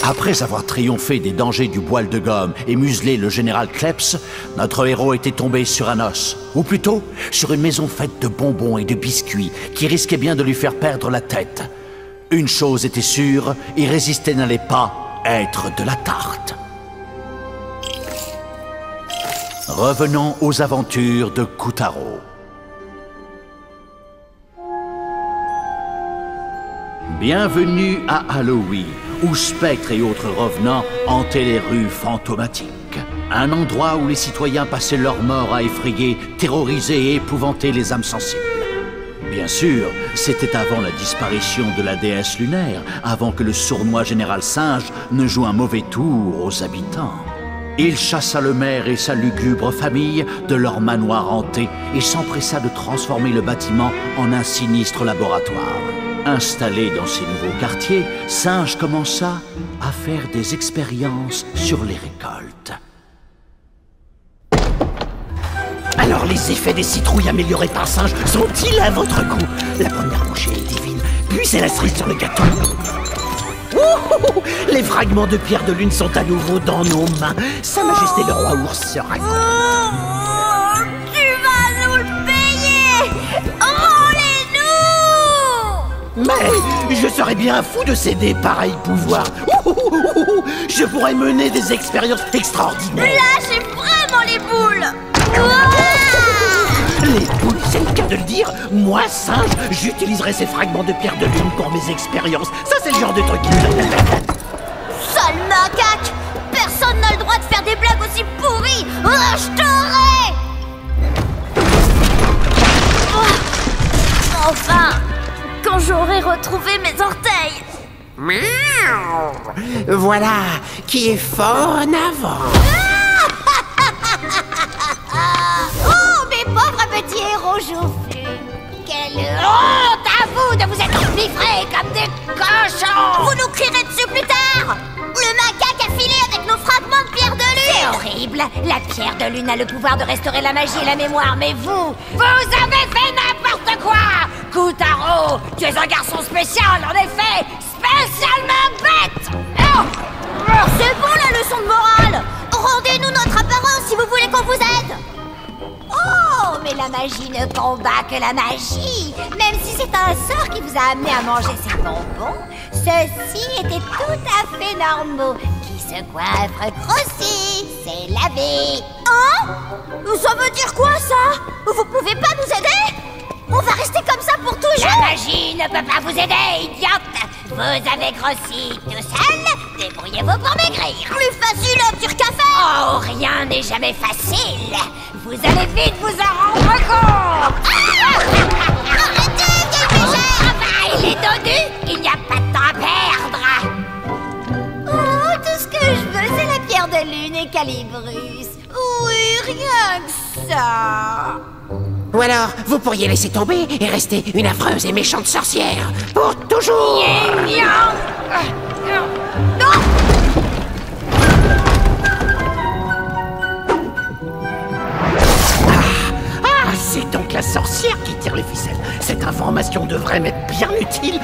Après avoir triomphé des dangers du boile de gomme et muselé le général Kleps, notre héros était tombé sur un os, ou plutôt sur une maison faite de bonbons et de biscuits qui risquait bien de lui faire perdre la tête. Une chose était sûre, y résister n'allait pas être de la tarte. Revenons aux aventures de Kotaro. Bienvenue à Halloween, où spectres et autres revenants hantaient les rues fantomatiques. Un endroit où les citoyens passaient leur mort à effrayer, terroriser et épouvanter les âmes sensibles. Bien sûr, c'était avant la disparition de la déesse lunaire, avant que le sournois général singe ne joue un mauvais tour aux habitants. Il chassa le maire et sa lugubre famille de leur manoir hanté et s'empressa de transformer le bâtiment en un sinistre laboratoire. Installé dans ces nouveaux quartiers, Singe commença à faire des expériences sur les récoltes. Alors les effets des citrouilles améliorées par Singe sont-ils à votre goût? La première bouchée est divine, puis c'est la cerise sur le gâteau. Ouh, les fragments de pierre de lune sont à nouveau dans nos mains. Sa Majesté le roi ours sera content. Tu vas nous le payer! Rendez-nous! Mais je serais bien fou de céder pareil pouvoir. Je pourrais mener des expériences extraordinaires. Lâchez vraiment les boules! Les boules, c'est le cas de le dire. Moi, Singe, j'utiliserai ces fragments de pierre de lune pour mes expériences. Ça, c'est le genre de truc qui me donne la tête. Sale macaque! Personne n'a le droit de faire des blagues aussi pourries! Oh, je t'aurai! Enfin, quand j'aurai retrouvé mes orteils! Miaou. Voilà qui est fort en avant. Oh, mes pauvres petits héros joufflus! Quelle honte à vous de vous être empiffrés comme des cochons! Vous nous crierez dessus plus tard! Le macaque a filé avec nos fragments de pierre de lune! C'est horrible! La pierre de lune a le pouvoir de restaurer la magie et la mémoire, mais vous avez fait n'importe quoi! Kotaro, tu es un garçon spécial, en effet! Spécialement bête! Oh. C'est bon la leçon de morale! Rendez-nous notre apparence si vous voulez qu'on vous aide! Oh, mais la magie ne combat que la magie! Même si c'est un sort qui vous a amené à manger ces bonbons, ceux-ci étaient tout à fait normaux. Qui se coiffe grossit, c'est lavé. Hein? Ça veut dire quoi, ça? Vous pouvez pas nous aider? On va rester comme ça pour toujours? La magie ne peut pas vous aider, idiote! Vous avez grossi tout seul, débrouillez-vous pour maigrir. Plus facile à dire qu'à faire. Oh, rien n'est jamais facile. Vous allez vite vous en rendre compte. Arrêtez, vieille mégère. Il est dodu, il n'y a pas de temps à perdre. Oh, tout ce que je veux, c'est la pierre de lune et Calibrus. Oui, rien que ça. Ou alors, vous pourriez laisser tomber et rester une affreuse et méchante sorcière pour toujours. C'est donc la sorcière qui tire les ficelles. Cette information devrait m'être bien utile.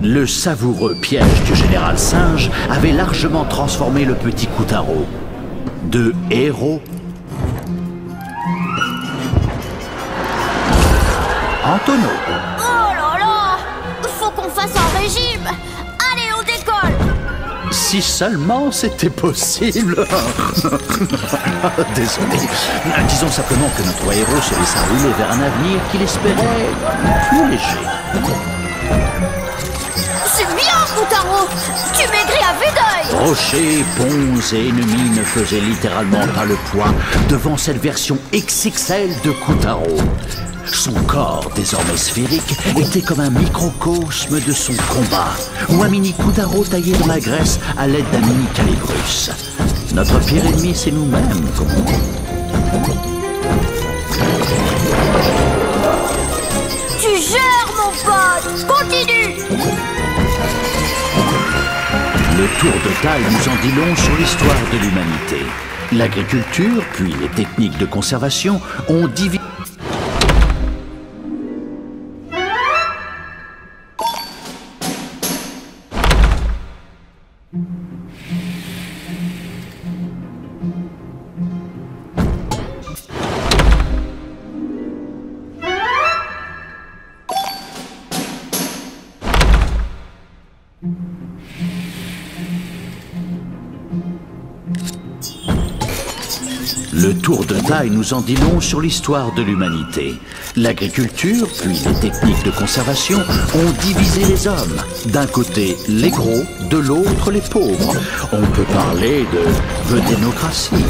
Le savoureux piège du général Singe avait largement transformé le petit Kotaro. De héros en tonneau. Oh là là! Faut qu'on fasse un régime! Allez, on décolle! Si seulement c'était possible. Désolé. Disons simplement que notre héros se laissa rouler vers un avenir qu'il espérait plus léger. C'est bien, Kotaro! Tu maigris à vue d'œil! Rochers, ponts et ennemis ne faisaient littéralement pas le poids devant cette version XXL de Kotaro. Son corps, désormais sphérique, était comme un microcosme de son combat, ou un mini Kotaro taillé dans la graisse à l'aide d'un mini Calibrus. Notre pire ennemi, c'est nous-mêmes, comme on dit. Tu gères, mon pote! Continue! Le tour de taille nous en dit long sur l'histoire de l'humanité. L'agriculture, puis les techniques de conservation ont divisé... Le tour de taille nous en dit long sur l'histoire de l'humanité. L'agriculture, puis les techniques de conservation ont divisé les hommes. D'un côté, les gros, de l'autre, les pauvres. On peut parler de vedénocratie.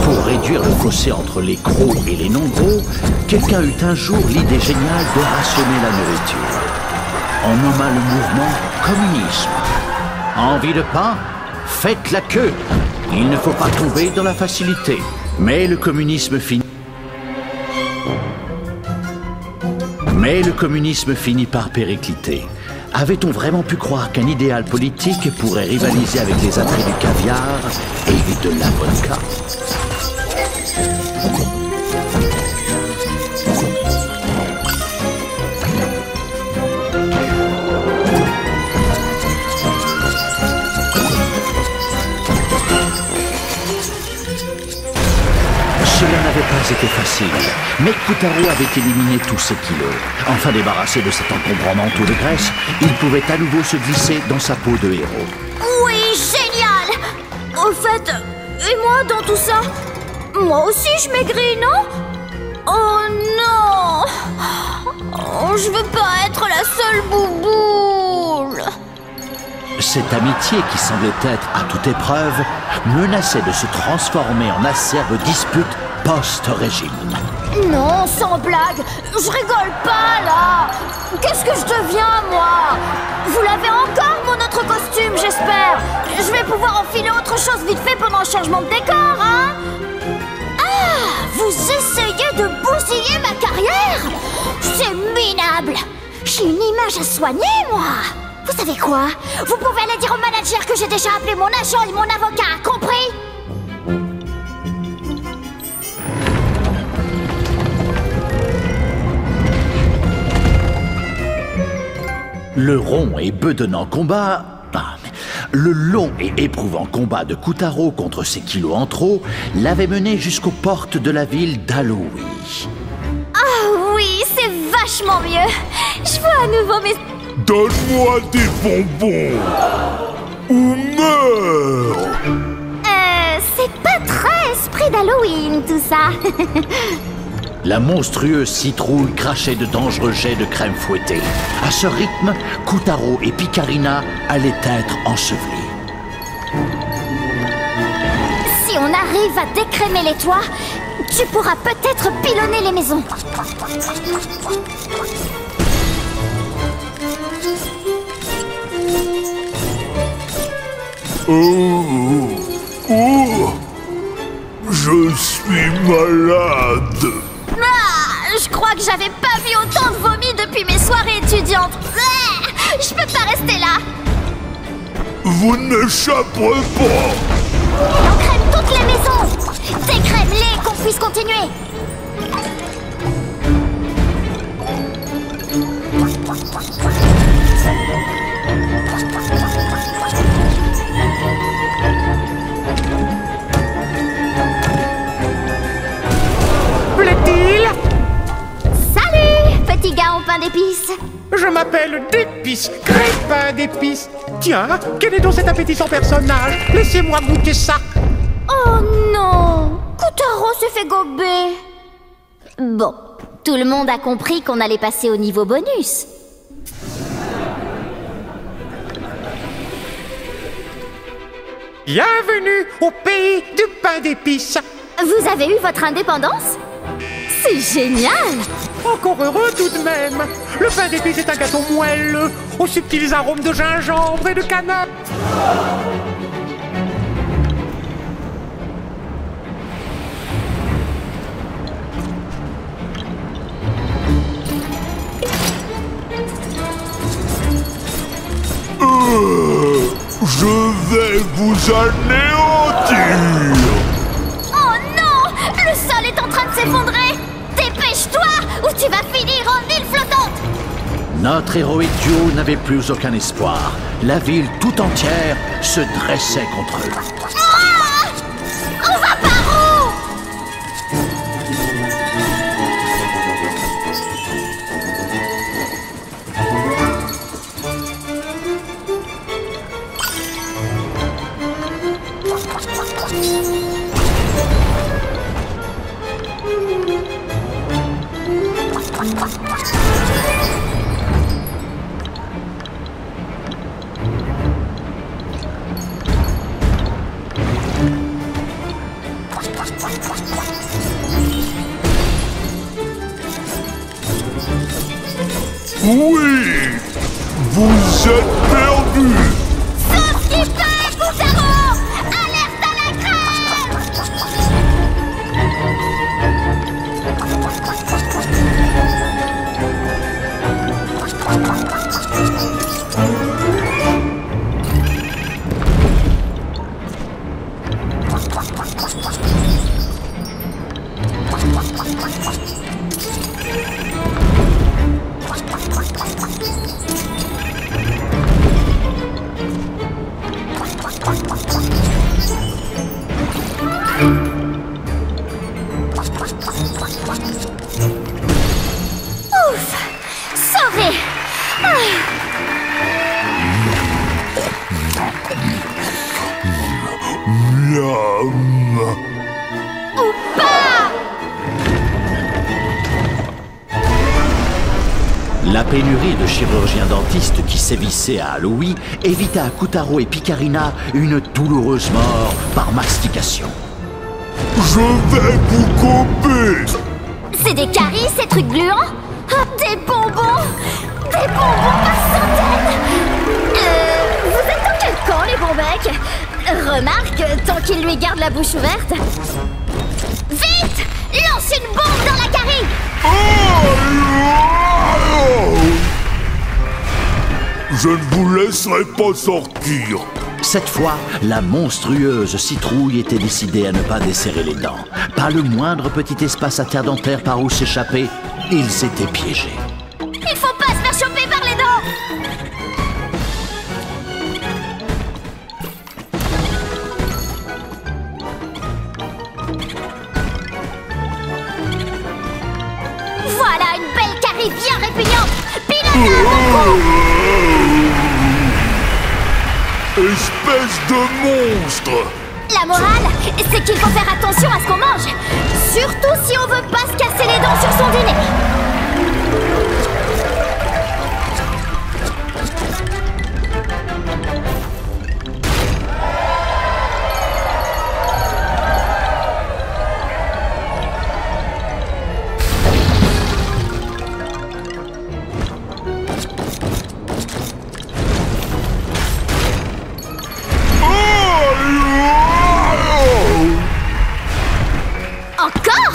Pour réduire le fossé entre les gros et les non-gros, quelqu'un eut un jour l'idée géniale de rationner la nourriture. On nomma le mouvement communisme. Envie de pain? Faites la queue! Il ne faut pas tomber dans la facilité. Mais le communisme finit par péricliter. Avait-on vraiment pu croire qu'un idéal politique pourrait rivaliser avec les attraits du caviar et de la vodka? Cela n'avait pas été facile, mais Koutaro avait éliminé tous ses kilos. Enfin débarrassé de cet encombrant manteau de graisse, il pouvait à nouveau se glisser dans sa peau de héros. Oui, génial! Au fait, et moi dans tout ça? Moi aussi je maigris, non? Oh non! Oh, je veux pas être la seule bouboule! Cette amitié qui semblait être à toute épreuve menaçait de se transformer en acerbe dispute post-régime. Non, sans blague, je rigole pas là. Qu'est-ce que je deviens, moi? Vous l'avez encore, mon autre costume, j'espère. Je vais pouvoir enfiler autre chose vite fait pendant le changement de décor, hein? Ah, vous essayez de bousiller ma carrière? C'est minable. J'ai une image à soigner, moi. Vous savez quoi? Vous pouvez aller dire au manager que j'ai déjà appelé mon agent et mon avocat, compris? Le rond et bedonnant combat... Le long et éprouvant combat de Koutaro contre ses kilos en trop l'avait mené jusqu'aux portes de la ville d'Alowi. Ah oui, c'est vachement mieux. Je veux à nouveau mes... Donne-moi des bonbons ou meurs! C'est pas très esprit d'Halloween, tout ça. La monstrueuse citrouille crachait de dangereux jets de crème fouettée. À ce rythme, Koutaro et Picarina allaient être ensevelis. Si on arrive à décrémer les toits, tu pourras peut-être pilonner les maisons. Je suis malade. Ah, je crois que j'avais pas vu autant de vomi depuis mes soirées étudiantes. Je peux pas rester là. Vous n'échapperez pas. On crème toutes les maisons. Décrème-les, qu'on puisse continuer. Plaît-il? Salut, petit gars au pain d'épices. Je m'appelle D'épices, Crépin d'épices. Tiens, quel est donc cet appétissant personnage? Laissez-moi goûter ça. Oh non, Koutaro s'est fait gober. Bon, tout le monde a compris qu'on allait passer au niveau bonus. Bienvenue au pays du pain d'épices. Vous avez eu votre indépendance? C'est génial! Encore heureux tout de même. Le pain d'épices est un gâteau moelleux, aux subtils arômes de gingembre et de cannelle. Je vais vous anéantir. Notre héroïque duo n'avait plus aucun espoir. La ville tout entière se dressait contre eux. On va par où? Oui, vous êtes perdus. Sauf ce qui fait, Koutaro! Alerte à la grève! Ouf! Sauvé! Miam. Ou pas! La pénurie de chirurgiens-dentistes qui sévissait à Aloui évita à Koutaro et Picarina une douloureuse mort par mastication. Je vais vous couper. C'est des caries, ces trucs gluants? Oh, des bonbons! Des bonbons par centaines! Vous êtes dans quel camp, les bons becs? Remarque, tant qu'il lui garde la bouche ouverte. Vite! Lance une bombe dans la carie! Je ne vous laisserai pas sortir. Cette fois, la monstrueuse citrouille était décidée à ne pas desserrer les dents. Pas le moindre petit espace à terre dentaire par où s'échapper, ils étaient piégés. Il faut pas se faire choper par les dents! Voilà une belle carie bien répugnante! Pilote à mon cou! Espèce de monstre. La morale, c'est qu'il faut faire attention à ce qu'on mange. Surtout si on veut pas se casser les dents sur son dîner. Encore?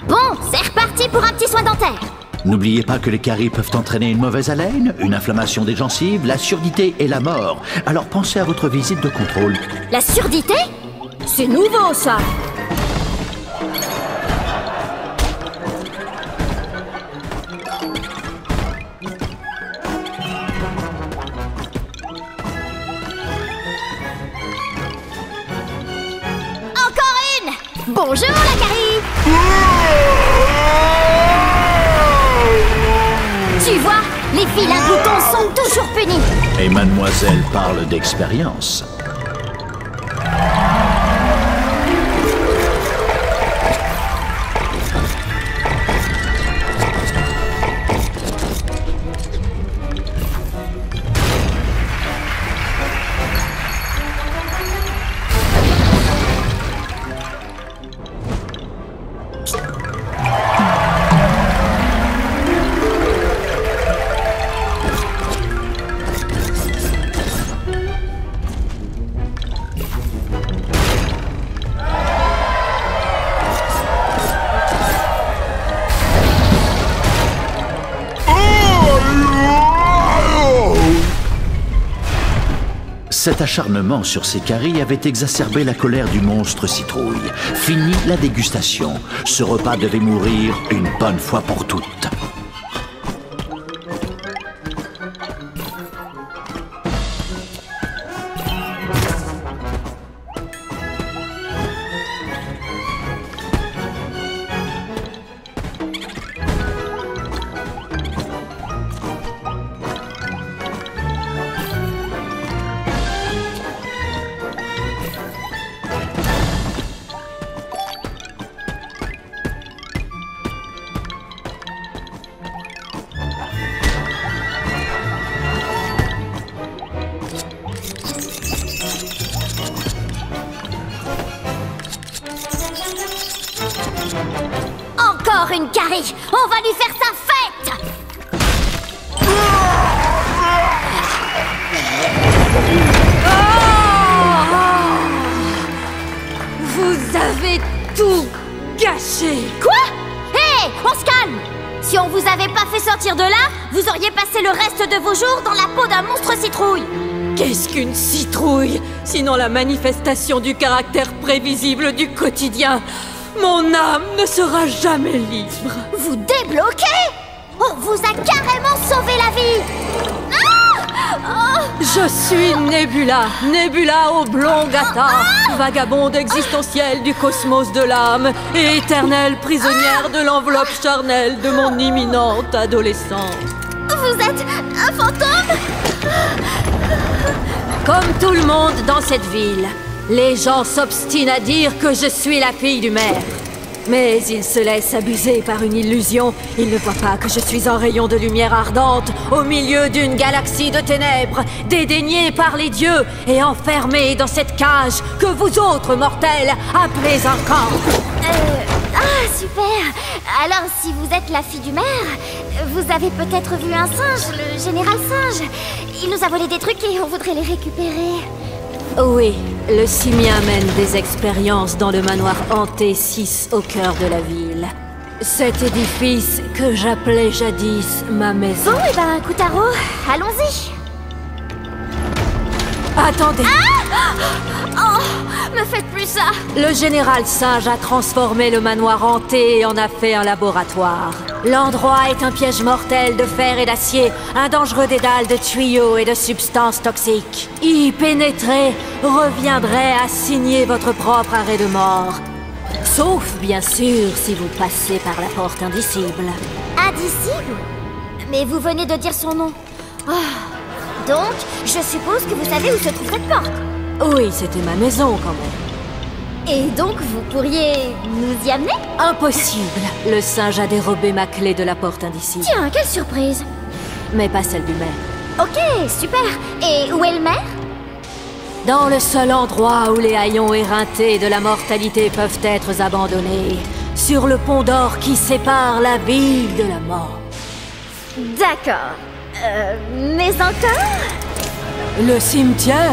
Bon, c'est reparti pour un petit soin dentaire. N'oubliez pas que les caries peuvent entraîner une mauvaise haleine, une inflammation des gencives, la surdité et la mort. Alors pensez à votre visite de contrôle. La surdité? C'est nouveau, ça. Encore une! Bonjour, la carie! Tu vois, les vilains boutons sont toujours punis. Et mademoiselle parle d'expérience. Cet acharnement sur ces caries avait exacerbé la colère du monstre citrouille. Fini la dégustation. Ce repas devait mourir une bonne fois pour toutes. Encore une carie. On va lui faire sa fête. Vous avez tout gâché. Quoi? Hé, on se calme. Si on vous avait pas fait sortir de là, vous auriez passé le reste de vos jours dans la peau d'un monstre citrouille. Qu'est-ce qu'une citrouille, sinon la manifestation du caractère prévisible du quotidien? Mon âme ne sera jamais libre. Vous débloquez? On vous a carrément sauvé la vie. Je suis Nebula, Nebula Oblongata, vagabonde existentielle du cosmos de l'âme et éternelle prisonnière de l'enveloppe charnelle de mon imminente adolescence. Vous êtes un fantôme? Comme tout le monde dans cette ville, les gens s'obstinent à dire que je suis la fille du maire. Mais ils se laissent abuser par une illusion. Ils ne voient pas que je suis un rayon de lumière ardente au milieu d'une galaxie de ténèbres, dédaignée par les dieux et enfermée dans cette cage que vous autres mortels appelez un camp. Ah, super. Alors, si vous êtes la fille du maire, vous avez peut-être vu un singe, le général singe. Il nous a volé des trucs et on voudrait les récupérer. Oui, le simien mène des expériences dans le manoir hanté 6 au cœur de la ville. Cet édifice que j'appelais jadis ma maison. Bon, et ben, Koutaro, allons-y. Attendez! Oh, me faites plus ça. Le général singe a transformé le manoir hanté et en a fait un laboratoire. L'endroit est un piège mortel de fer et d'acier, un dangereux dédale de tuyaux et de substances toxiques. Y pénétrer reviendrait à signer votre propre arrêt de mort. Sauf, bien sûr, si vous passez par la porte indicible. Indicible? Mais vous venez de dire son nom. Oh. Donc, je suppose que vous savez où se trouve cette porte. Oui, c'était ma maison quand même. Et donc, vous pourriez nous y amener? Impossible. Le singe a dérobé ma clé de la porte indicible. Tiens, quelle surprise. Mais pas celle du maire. Ok, super. Et où est le maire? Dans le seul endroit où les haillons éreintés de la mortalité peuvent être abandonnés. Sur le pont d'or qui sépare la vie de la mort. D'accord. Mais encore? Le cimetière.